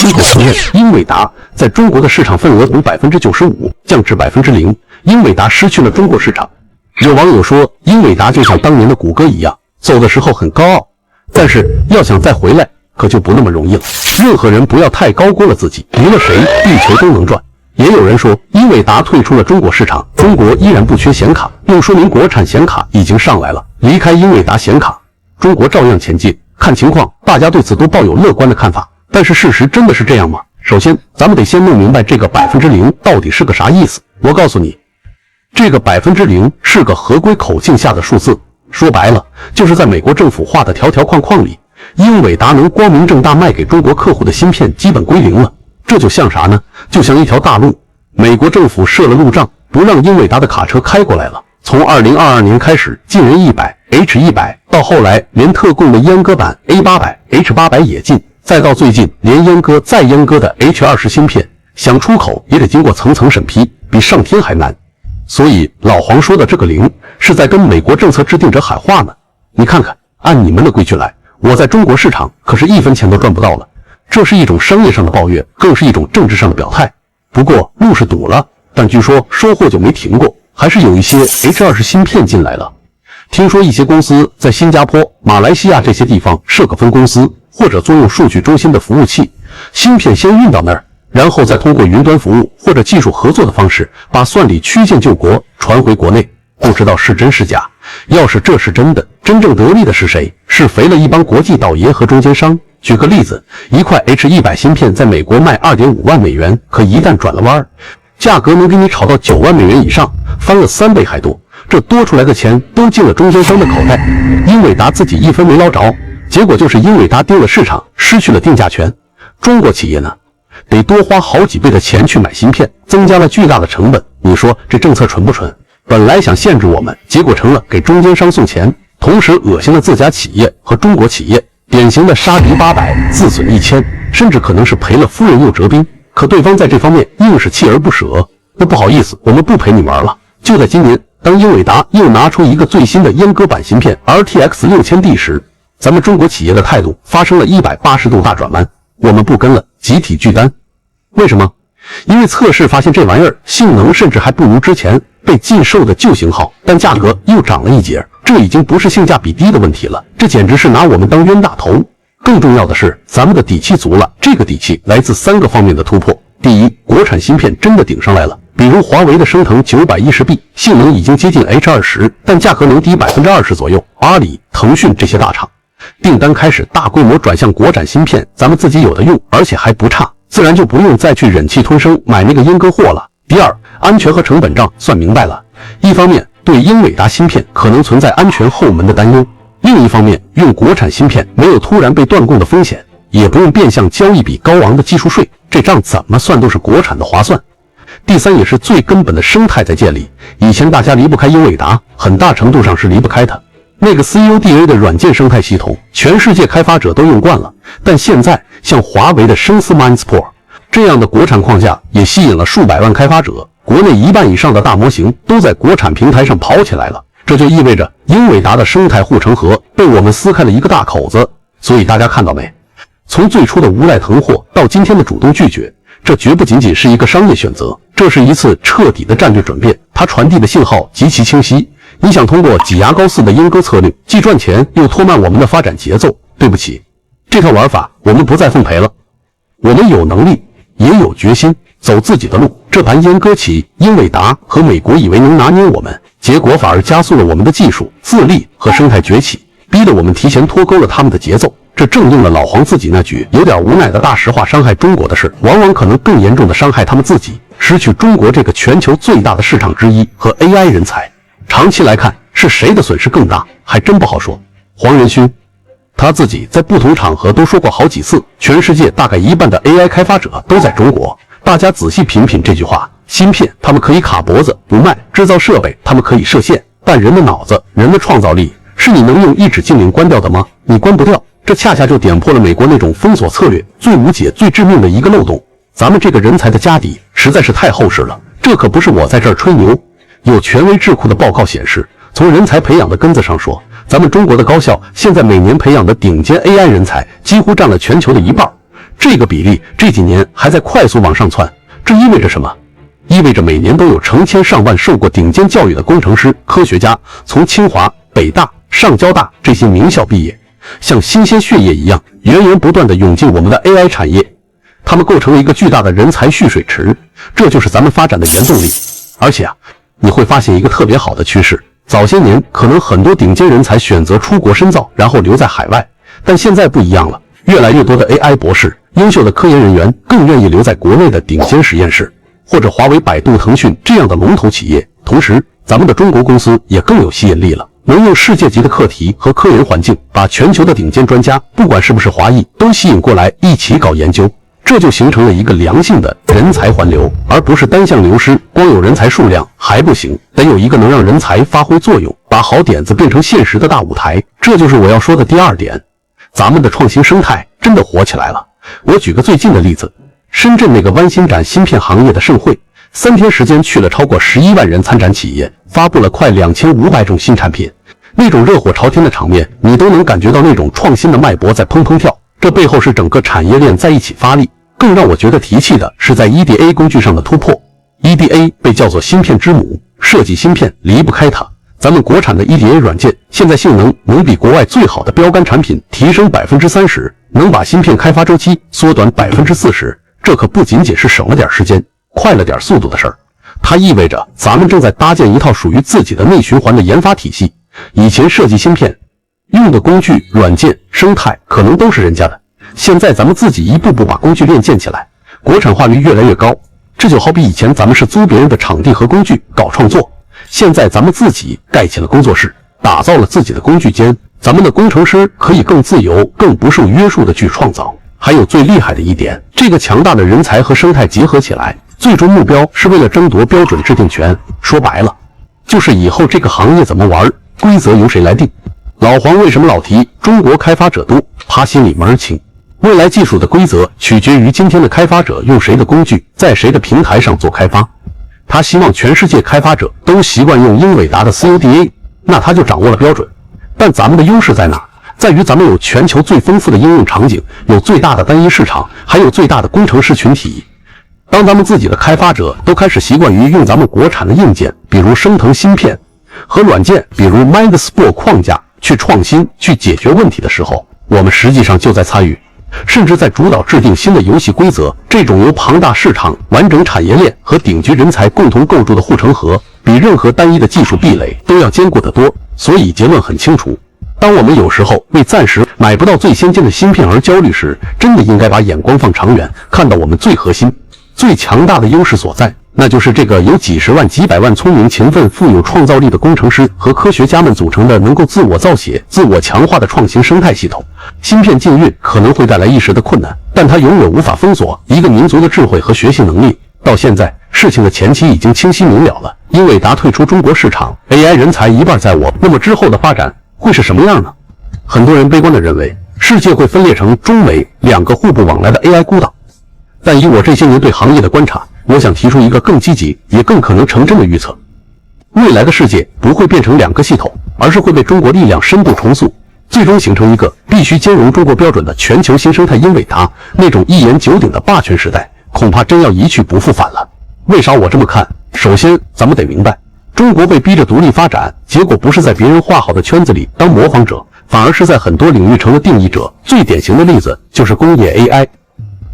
亲口承认，英伟达在中国的市场份额从 95% 降至 0%， 英伟达失去了中国市场。有网友说，英伟达就像当年的谷歌一样，走的时候很高傲，但是要想再回来，可就不那么容易了。任何人不要太高估了自己，离了谁，地球都能转。也有人说，英伟达退出了中国市场，中国依然不缺显卡，并说明国产显卡已经上来了。离开英伟达显卡，中国照样前进。看情况，大家对此都抱有乐观的看法。但是事实真的是这样吗？首先，咱们得先弄明白这个0%到底是个啥意思。我告诉你，这个0%是个合规口径下的数字，说白了，就是在美国政府画的条条框框里，英伟达能光明正大卖给中国客户的芯片基本归零了。这就像啥呢？就像一条大路，美国政府设了路障，不让英伟达的卡车开过来了。从2022年开始，禁人100、H100，到后来连特供的阉割版 A800、H800 也禁，再到最近连阉割再阉割的 H20 芯片，想出口也得经过层层审批，比上天还难。所以老黄说的这个零，是在跟美国政策制定者喊话呢。你看看，按你们的规矩来，我在中国市场可是1分钱都赚不到了。这是一种商业上的抱怨，更是一种政治上的表态。不过路是堵了，但据说收货就没停过，还是有一些 H20 芯片进来了。听说一些公司在新加坡、马来西亚这些地方设个分公司，或者租用数据中心的服务器，芯片先运到那儿，然后再通过云端服务或者技术合作的方式，把算力曲线救国传回国内。不知道是真是假。要是这是真的，真正得利的是谁？是肥了一帮国际倒爷和中间商。举个例子，一块 H100 芯片在美国卖 2.5 万美元，可一旦转了弯，价格能给你炒到9万美元以上，翻了3倍还多。这多出来的钱都进了中间商的口袋，英伟达自己一分没捞着，结果就是英伟达丢了市场，失去了定价权。中国企业呢，得多花好几倍的钱去买芯片，增加了巨大的成本。你说这政策蠢不蠢？本来想限制我们，结果成了给中间商送钱，同时恶心了自家企业和中国企业。典型的杀敌800，自损1000，甚至可能是赔了夫人又折兵。可对方在这方面硬是锲而不舍。那不好意思，我们不陪你玩了。就在今年，当英伟达又拿出一个最新的阉割版芯片 RTX 6000D 时，咱们中国企业的态度发生了180度大转弯，我们不跟了，集体拒单。为什么？因为测试发现这玩意儿性能甚至还不如之前被禁售的旧型号，但价格又涨了一截。这已经不是性价比低的问题了，这简直是拿我们当冤大头。更重要的是，咱们的底气足了。这个底气来自3个方面的突破。第一，国产芯片真的顶上来了，比如华为的升腾 910B， 性能已经接近 H20， 但价格能低 20% 左右。阿里、腾讯这些大厂订单开始大规模转向国产芯片，咱们自己有的用，而且还不差，自然就不用再去忍气吞声买那个阉割货了。第二，安全和成本账算明白了。一方面，对英伟达芯片可能存在安全后门的担忧，另一方面，用国产芯片没有突然被断供的风险，也不用变相交一笔高昂的技术税，这账怎么算都是国产的划算。第三，也是最根本的生态在建立。以前大家离不开英伟达，很大程度上是离不开它。那个 CUDA 的软件生态系统，全世界开发者都用惯了，但现在像华为的生思 Mindspoke 这样的国产框架，也吸引了数百万开发者。国内1半以上的大模型都在国产平台上跑起来了，这就意味着英伟达的生态护城河被我们撕开了一个大口子。所以大家看到没？从最初的无赖囤货到今天的主动拒绝，这绝不仅仅是一个商业选择，这是一次彻底的战略转变。它传递的信号极其清晰。你想通过挤牙膏似的阉割策略，既赚钱又拖慢我们的发展节奏，对不起，这套玩法我们不再奉陪了。我们有能力，也有决心走自己的路。这盘阉割棋，英伟达和美国以为能拿捏我们，结果反而加速了我们的技术、自立和生态崛起，逼得我们提前脱钩了他们的节奏。这正应了老黄自己那句有点无奈的大实话：伤害中国的事，往往可能更严重的伤害他们自己，失去中国这个全球最大的市场之一和 AI 人才。长期来看，是谁的损失更大，还真不好说。黄仁勋他自己在不同场合都说过好几次，全世界大概1半的 AI 开发者都在中国。大家仔细品品这句话，芯片他们可以卡脖子不卖，制造设备他们可以设限，但人的脑子、人的创造力是你能用一纸禁令关掉的吗？你关不掉。这恰恰就点破了美国那种封锁策略最无解、最致命的一个漏洞。咱们这个人才的家底实在是太厚实了，这可不是我在这儿吹牛。有权威智库的报告显示，从人才培养的根子上说，咱们中国的高校现在每年培养的顶尖 AI 人才几乎占了全球的1半。这个比例这几年还在快速往上窜，这意味着什么？意味着每年都有成千上万受过顶尖教育的工程师、科学家从清华、北大、上交大这些名校毕业，像新鲜血液一样源源不断地涌进我们的 AI 产业。他们构成了一个巨大的人才蓄水池，这就是咱们发展的原动力。而且你会发现一个特别好的趋势，早些年可能很多顶尖人才选择出国深造，然后留在海外，但现在不一样了，越来越多的 AI 博士、优秀的科研人员更愿意留在国内的顶尖实验室，或者华为、百度、腾讯这样的龙头企业。同时，咱们的中国公司也更有吸引力了，能用世界级的课题和科研环境，把全球的顶尖专家，不管是不是华裔，都吸引过来一起搞研究。这就形成了一个良性的人才环流，而不是单向流失。光有人才数量还不行，得有一个能让人才发挥作用，把好点子变成现实的大舞台。这就是我要说的第二点，咱们的创新生态真的火起来了。我举个最近的例子，深圳那个湾新展芯片行业的盛会，3天时间去了超过11万人参展企业，发布了快2500种新产品，那种热火朝天的场面，你都能感觉到那种创新的脉搏在砰砰跳。这背后是整个产业链在一起发力。更让我觉得提气的是在 EDA 工具上的突破。EDA 被叫做芯片之母，设计芯片离不开它。咱们国产的 EDA 软件现在性能能比国外最好的标杆产品提升30%，能把芯片开发周期缩短40%。这可不仅仅是省了点时间、快了点速度的事儿，它意味着咱们正在搭建一套属于自己的内循环的研发体系。以前设计芯片用的工具、软件、生态可能都是人家的，现在咱们自己一步步把工具链建起来，国产化率越来越高。这就好比以前咱们是租别人的场地和工具搞创作，现在咱们自己盖起了工作室，打造了自己的工具间，咱们的工程师可以更自由、更不受约束地去创造。还有最厉害的一点，这个强大的人才和生态结合起来，最终目标是为了争夺标准制定权。说白了，就是以后这个行业怎么玩，规则由谁来定。老黄为什么老提中国开发者多？他心里门儿清。未来技术的规则取决于今天的开发者用谁的工具，在谁的平台上做开发。他希望全世界开发者都习惯用英伟达的 CODA， 那他就掌握了标准。但咱们的优势在哪？在于咱们有全球最丰富的应用场景，有最大的单一市场，还有最大的工程师群体。当咱们自己的开发者都开始习惯于用咱们国产的硬件，比如升腾芯片，和软件，比如 MindSpore 框架，去创新、去解决问题的时候，我们实际上就在参与，甚至在主导制定新的游戏规则。这种由庞大市场、完整产业链和顶级人才共同构筑的护城河，比任何单一的技术壁垒都要坚固得多。所以结论很清楚，当我们有时候为暂时买不到最先进的芯片而焦虑时，真的应该把眼光放长远，看到我们最核心、最强大的优势所在，那就是这个由几十万、几百万聪明、勤奋、富有创造力的工程师和科学家们组成的能够自我造血、自我强化的创新生态系统。芯片禁运可能会带来一时的困难，但它永远无法封锁一个民族的智慧和学习能力。到现在，事情的前期已经清晰明了了。英伟达退出中国市场 ，AI 人才一半在我，那么之后的发展会是什么样呢？很多人悲观地认为，世界会分裂成中美两个互不往来的 AI 孤岛。但以我这些年对行业的观察，我想提出一个更积极也更可能成真的预测：未来的世界不会变成两个系统，而是会被中国力量深度重塑，最终形成一个必须兼容中国标准的全球新生态。英伟达那种一言九鼎的霸权时代，恐怕真要一去不复返了。为啥我这么看？首先，咱们得明白，中国被逼着独立发展，结果不是在别人画好的圈子里当模仿者，反而是在很多领域成了定义者。最典型的例子就是工业 AI。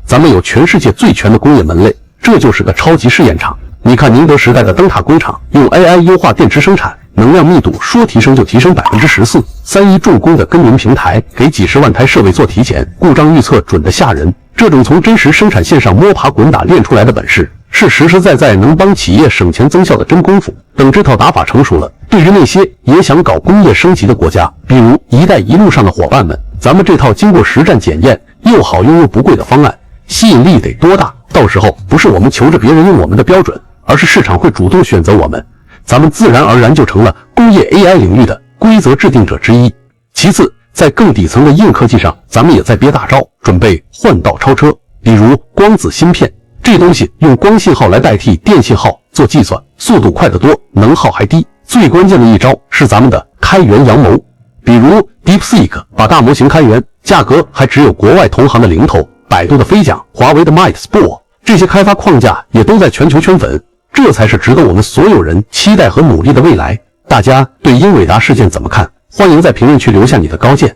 咱们有全世界最全的工业门类，这就是个超级试验场。你看宁德时代的灯塔工厂，用 AI 优化电池生产，能量密度说提升就提升14%。3一重工的耕耘平台，给几十万台设备做体检，故障预测准得吓人。这种从真实生产线上摸爬滚打练出来的本事，是实实在在能帮企业省钱增效的真功夫。等这套打法成熟了，对于那些也想搞工业升级的国家，比如“一带一路”上的伙伴们，咱们这套经过实战检验、又好用又不贵的方案，吸引力得多大？到时候不是我们求着别人用我们的标准，而是市场会主动选择我们，咱们自然而然就成了工业 AI 领域的规则制定者之一。其次，在更底层的硬科技上，咱们也在憋大招，准备换道超车。比如光子芯片，这东西用光信号来代替电信号做计算，速度快得多，能耗还低。最关键的一招是咱们的开源阳谋，比如 DeepSeek 把大模型开源，价格还只有国外同行的零头百度的飞桨、华为的 Mate Sport， 这些开发框架也都在全球圈粉，这才是值得我们所有人期待和努力的未来。大家对英伟达事件怎么看？欢迎在评论区留下你的高见。